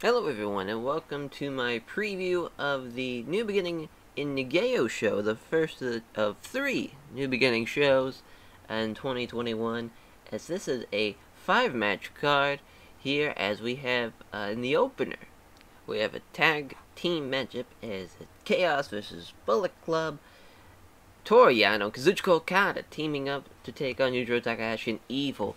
Hello everyone, and welcome to my preview of the New Beginning in Nagoya show, the first of 3 New Beginning shows in 2021, as this is a 5-match card here, as we have in the opener. We have a tag team matchup as Chaos versus Bullet Club, Toru Yano, Kazuchika Okada teaming up to take on Yujiro Takahashi and Evil.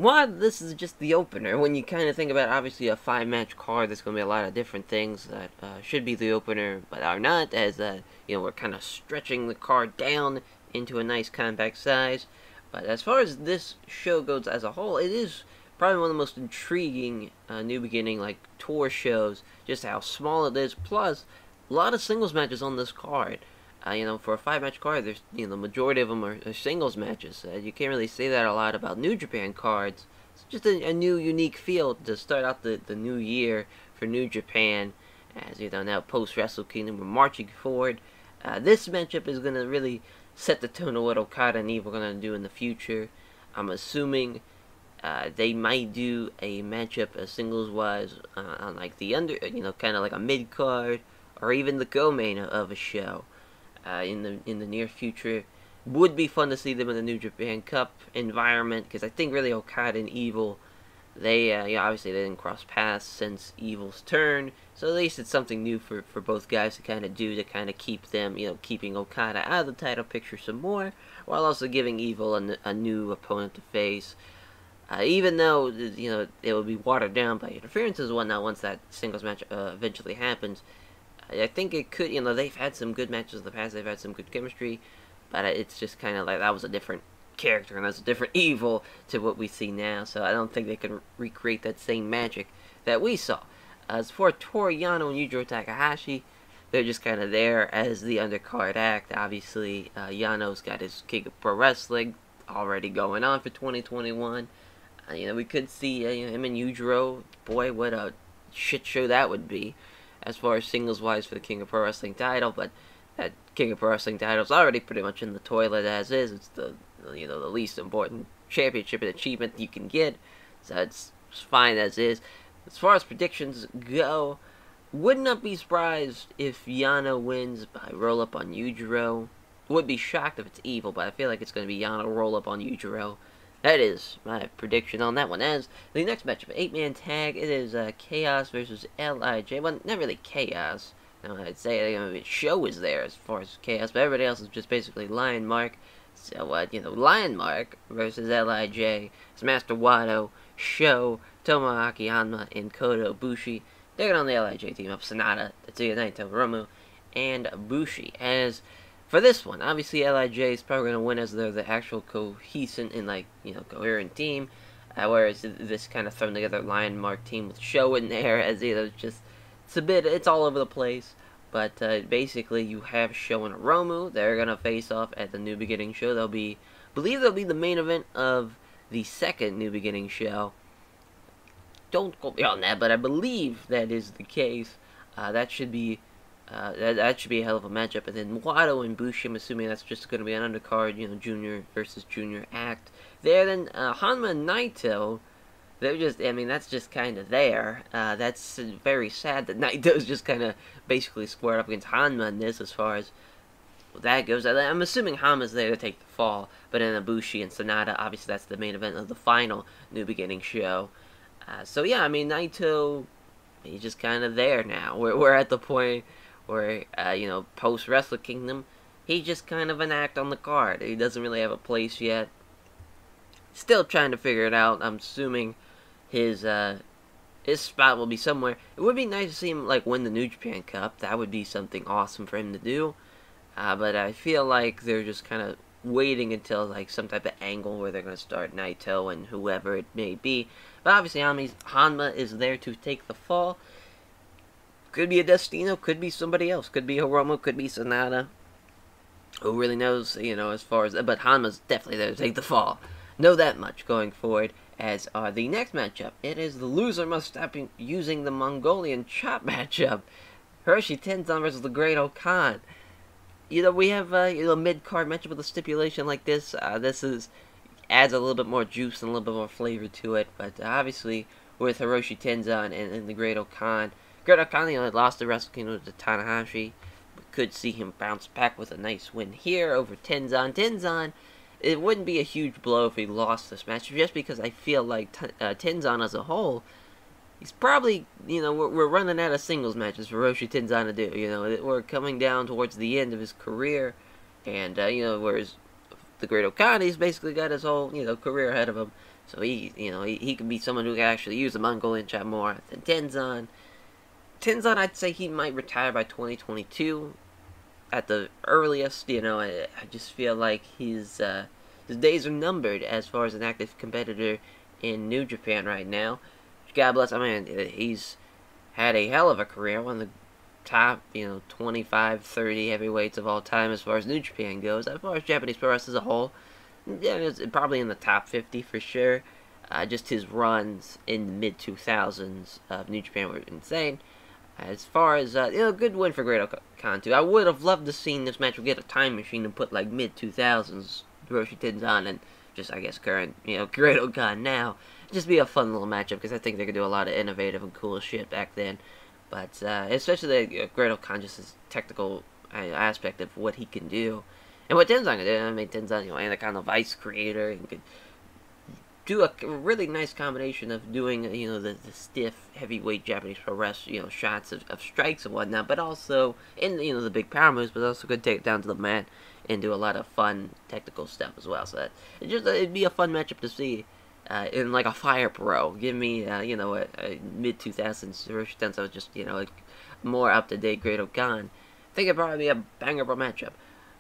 This is just the opener. When you kind of think about, obviously, a 5-match card, there's going to be a lot of different things that should be the opener, but are not, as, we're kind of stretching the card down into a nice compact size. But as far as this show goes as a whole, it is probably one of the most intriguing New Beginning, tour shows, just how small it is, plus a lot of singles matches on this card. For a 5-match card, there's, the majority of them are singles matches. You can't really say that a lot about New Japan cards. It's just a new, unique feel to start out the new year for New Japan. As now post Wrestle Kingdom, we're marching forward. This matchup is going to really set the tone of what Okada and Evil are going to do in the future. I'm assuming they might do a matchup singles-wise on the under, kind of like a mid-card, or even the go-main of a show. In the near future. Would be fun to see them in the New Japan Cup environment, because I think really Okada and Evil, they obviously they didn't cross paths since Evil's turn, so at least it's something new for both guys to kind of do, to kind of keep them, keeping Okada out of the title picture some more, while also giving Evil a new opponent to face. Even though it will be watered down by interferences and whatnot once that singles match eventually happens. I think it could, they've had some good matches in the past, they've had some good chemistry, but it's just kind of like that was a different character, and that's a different Evil to what we see now, so I don't think they can recreate that same magic that we saw. As for Toru Yano and Yujiro Takahashi, they're just kind of there as the undercard act. Obviously, Yano's got his King of Pro Wrestling already going on for 2021. We could see him and Yujiro. Boy, what a shit show that would be, as far as singles-wise for the King of Pro Wrestling title, but that King of Pro Wrestling title is already pretty much in the toilet as is. It's the least important championship and achievement you can get, so it's fine as is. As far as predictions go, would not be surprised if Yano wins by roll-up on Yujiro. Would be shocked if it's Evil, but I feel like it's going to be Yano roll-up on Yujiro. That is my prediction on that one. As the next matchup, 8-man tag, it is Chaos versus LIJ. Well, not really Chaos. No, I'd say the show is there as far as Chaos, but everybody else is just basically Lion Mark. So, Lion Mark versus LIJ. It's Master Wato, Sho, Tomoaki Hanma, and Kota Ibushi. They're on the LIJ team of Sanada, Tetsuya Naito, Hiromu, and Ibushi. As for this one, obviously LIJ is probably going to win as they're the actual cohesive and, coherent team. Whereas this kind of thrown together Lion Mark team with Sho in there, as, it's all over the place. But, basically, you have Sho and Hiromu. They're going to face off at the New Beginning show. I believe they'll be the main event of the second New Beginning show. Don't quote me on that, but I believe that is the case. That should be a hell of a matchup. And then Wato and Bushi, I'm assuming that's just going to be an undercard, junior versus junior act. Then Hanma and Naito, they're just, that's just kind of there. That's very sad that Naito's just kind of basically squared up against Hanma in this, as far as that goes. I'm assuming Hanma's there to take the fall, but then Ibushi and Sanada, obviously that's the main event of the final New Beginning show. So yeah, Naito, he's just kind of there now. We're at the point where, post Wrestle Kingdom, he's just kind of an act on the card. He doesn't really have a place yet. Still trying to figure it out. I'm assuming his spot will be somewhere. It would be nice to see him, win the New Japan Cup. That would be something awesome for him to do. But I feel like they're just kind of waiting until, some type of angle where they're going to start Naito and whoever it may be. But obviously, Hanma is there to take the fall. Could be a Destino, could be somebody else. Could be Hiromu, could be Sanada. Who really knows, as far as... But Hanma's definitely there to take the fall. Know that much going forward. As the next matchup, it is the loser must stop using the Mongolian chop matchup. Hiroshi Tenzan versus the Great Okan. We have a mid-card matchup with a stipulation like this. This adds a little bit more juice and a little bit more flavor to it. But obviously, with Hiroshi Tenzan and the Great Okan. Great Okan, lost the Wrestle Kingdom to Tanahashi. We could see him bounce back with a nice win here over Tenzan. Tenzan, it wouldn't be a huge blow if he lost this match, just because I feel like Tenzan as a whole, he's probably, we're running out of singles matches for Hiroshi Tenzan to do. We're coming down towards the end of his career, and, whereas the Great Okan, he's basically got his whole, career ahead of him. So he could be someone who can actually use the Mongolian chop more than Tenzan. Tenzan, I'd say he might retire by 2022 at the earliest. I just feel like his days are numbered as far as an active competitor in New Japan right now. God bless. I mean, he's had a hell of a career, one of the top, 25, 30 heavyweights of all time as far as New Japan goes. As far as Japanese pro wrestling as a whole, yeah, it's probably in the top 50 for sure. Just his runs in the mid-2000s of New Japan were insane. As far as, good win for Great Okan, too. I would have loved to see this match get a time machine and put, like, mid-2000s Hiroshi Tenzan and just, I guess, current, Great Okan now. Just be a fun little matchup, because I think they could do a lot of innovative and cool shit back then. But, especially Great Okan, just his technical aspect of what he can do. And what Tenzan can do, I mean, Tenzan, any kind of Vice creator, and could do a really nice combination of doing, the stiff, heavyweight Japanese pro wrestling, shots of strikes and whatnot, but also, in, the big power moves, but also could take it down to the mat and do a lot of fun technical stuff as well. So that, it'd be a fun matchup to see. In like a Fire Pro, give me, a mid-2000s Hiroshi Tenzan with just, a more up-to-date Great Okan. I think it'd probably be a banger-pro matchup.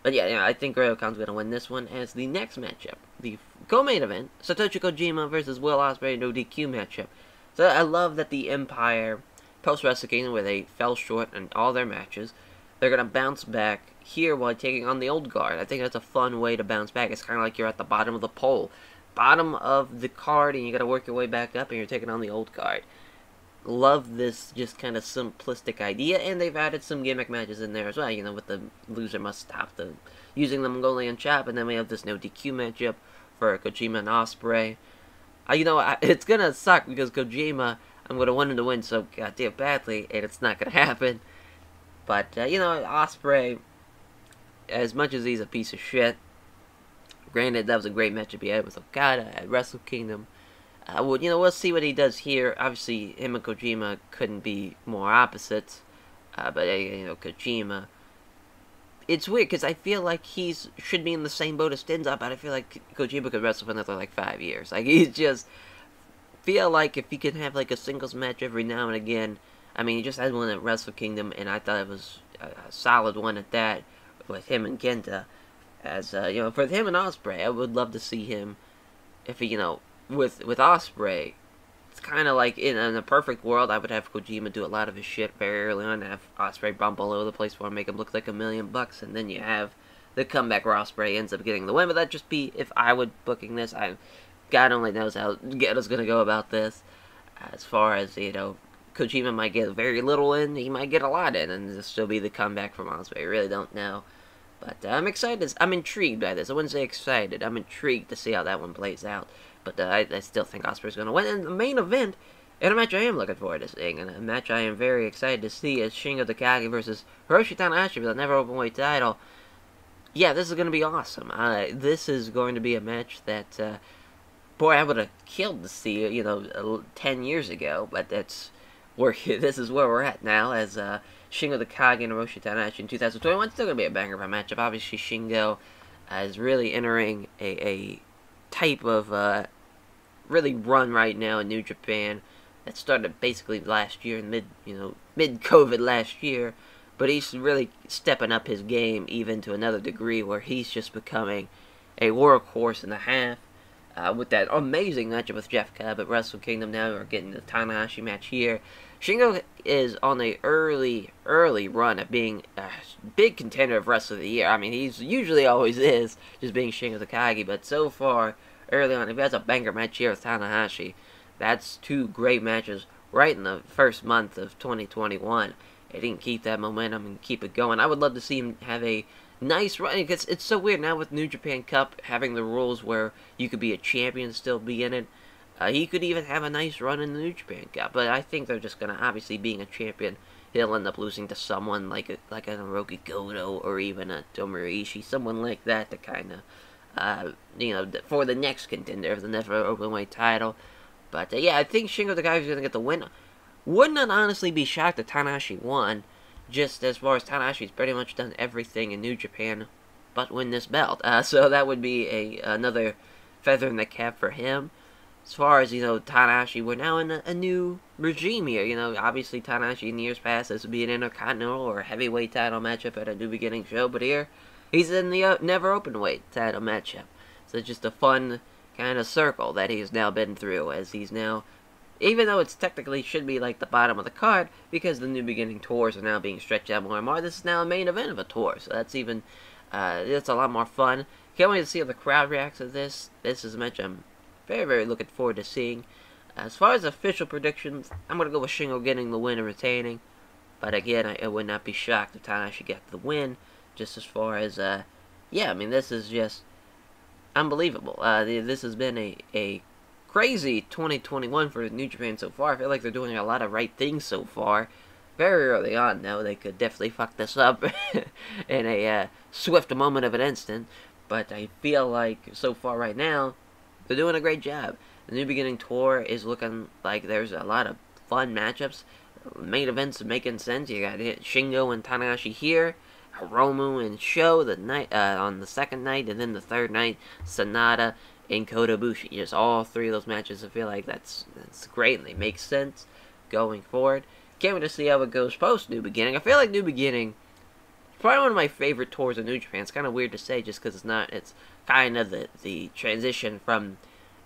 But yeah, I think Great Okan's going to win this one as the next matchup. The co-main event, Satoshi Kojima versus Will Ospreay no DQ matchup. So I love that the Empire, post-Wrestle Kingdom, where they fell short in all their matches, they're going to bounce back here while taking on the Old Guard. I think that's a fun way to bounce back. It's kind of like you're at the bottom of the pole. Bottom of the card, and you got to work your way back up, and you're taking on the Old Guard. Love this just kind of simplistic idea, and they've added some gimmick matches in there as well, with the loser must stop using the Mongolian chop, and then we have this no DQ matchup for Kojima and Ospreay. It's gonna suck because Kojima, I'm gonna want him to win so goddamn badly, and it's not gonna happen. But, Ospreay, as much as he's a piece of shit, granted, that was a great matchup he had with Okada at Wrestle Kingdom. We'll see what he does here. Obviously, him and Kojima couldn't be more opposites. But, Kojima, it's weird, because I feel like should be in the same boat as Tenzan, but I feel like Kojima could wrestle for another, 5 years. He's just, feel like if he could have, a singles match every now and again. I mean, he just had one at Wrestle Kingdom, and I thought it was a solid one at that, with him and Kenta. As, for him and Ospreay, I would love to see him, if he, with Ospreay, it's kind of like, in a perfect world, I would have Kojima do a lot of his shit very early on, and have Ospreay bump all over the place for him, make him look like $1 million, and then you have the comeback where Ospreay ends up getting the win. But that'd just be, if I were booking this, God only knows how Geto's gonna go about this. As far as, Kojima might get very little in, he might get a lot in, and this still be the comeback from Ospreay. I really don't know. But I'm excited. I'm intrigued by this. I wouldn't say excited. I'm intrigued to see how that one plays out. But I still think Ospreay's going to win. And the main event, and a match I am looking forward to seeing, and a match I am very excited to see, is Shingo Takagi versus Hiroshi Tanahashi for the Never Openweight title. Yeah, this is going to be awesome. This is going to be a match that, boy, I would have killed to see, 10 years ago. But this is where we're at now, as Shingo Takagi and Hiroshi Tanahashi in 2021. It's still going to be a banger of a matchup. Obviously, Shingo is really entering a type of really run right now in New Japan that started basically last year, mid-COVID last year. But he's really stepping up his game even to another degree where he's just becoming a workhorse and a half. With that amazing matchup with Jeff Cobb at Wrestle Kingdom, now we're getting the Tanahashi match here. Shingo is on a early run at being a big contender of Wrestler of the Year. I mean, he's usually always is, just being Shingo Takagi, but so far, early on, if he has a banger match here with Tanahashi, that's two great matches right in the first month of 2021. He didn't keep that momentum and keep it going. I would love to see him have a nice run, because it's so weird now with New Japan Cup having the rules where you could be a champion and still be in it. He could even have a nice run in the New Japan Cup, but I think they're just gonna, obviously being a champion, he'll end up losing to someone like a Hiroki Goto or even a Tomohiro Ishii, someone like that to kind of, for the next contender of the Never Openweight title. But yeah, I think Shingo Takagi is gonna get the win. Would not honestly be shocked if Tanahashi won, just as far as Tanahashi's pretty much done everything in New Japan but win this belt. So that would be another feather in the cap for him. As far as, Tanahashi, we're now in a new regime here. Obviously Tanahashi in years past, this would be an Intercontinental or heavyweight title matchup at a New Beginning show, but here, he's in the Never Openweight title matchup. So it's just a fun kind of circle that he's now been through, as he's now, even though it's technically should be like the bottom of the card, because the New Beginning tours are now being stretched out more and more, this is now a main event of a tour, so that's even, it's a lot more fun. Can't wait to see how the crowd reacts to this. This is a match I'm very, very looking forward to seeing. As far as official predictions, I'm going to go with Shingo getting the win and retaining. But again, I would not be shocked if Tanahashi got the win. Just as far as, yeah, I mean, this is just unbelievable. This has been a crazy 2021 for New Japan so far. I feel like they're doing a lot of right things so far. Very early on, though, they could definitely fuck this up in a swift moment of an instant. But I feel like, so far right now, they're doing a great job. The New Beginning tour is looking like there's a lot of fun matchups. Main events are making sense. You got Shingo and Tanahashi here, Hiromu and Sho the night on the second night, and then the third night, Sanada and Kota Ibushi. Just all three of those matches, I feel like that's great, and they make sense going forward. Can't wait to see how it goes post New Beginning. I feel like New Beginning is probably one of my favorite tours of New Japan. It's kind of weird to say just because it's kind of the transition from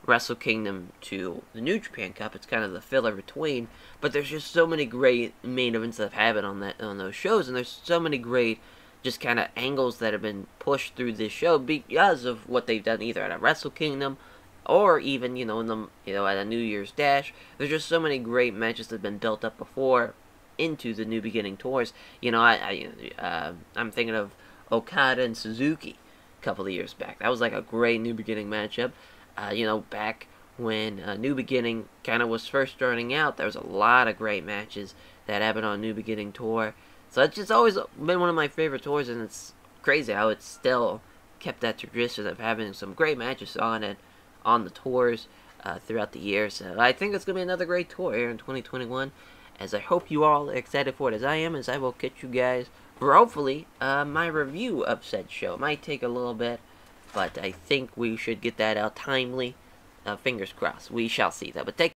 Wrestle Kingdom to the New Japan Cup. It's kind of the filler between, but there's just so many great main events that have happened on those shows, and there's so many great just kind of angles that have been pushed through this show because of what they've done either at a Wrestle Kingdom or even at a New Year's Dash. There's just so many great matches that have been built up before into the New Beginning tours. I'm thinking of Okada and Suzuki a couple of years back. That was like a great New Beginning matchup. Back when New Beginning kind of was first starting out, there was a lot of great matches that happened on New Beginning tour. So it's just always been one of my favorite tours, and it's crazy how it's still kept that tradition of having some great matches on the tours throughout the years. So I think it's going to be another great tour here in 2021, as I hope you all are excited for it as I am, as I will catch you guys for hopefully my review of said show. It might take a little bit, but I think we should get that out timely. Fingers crossed. We shall see that. But take care.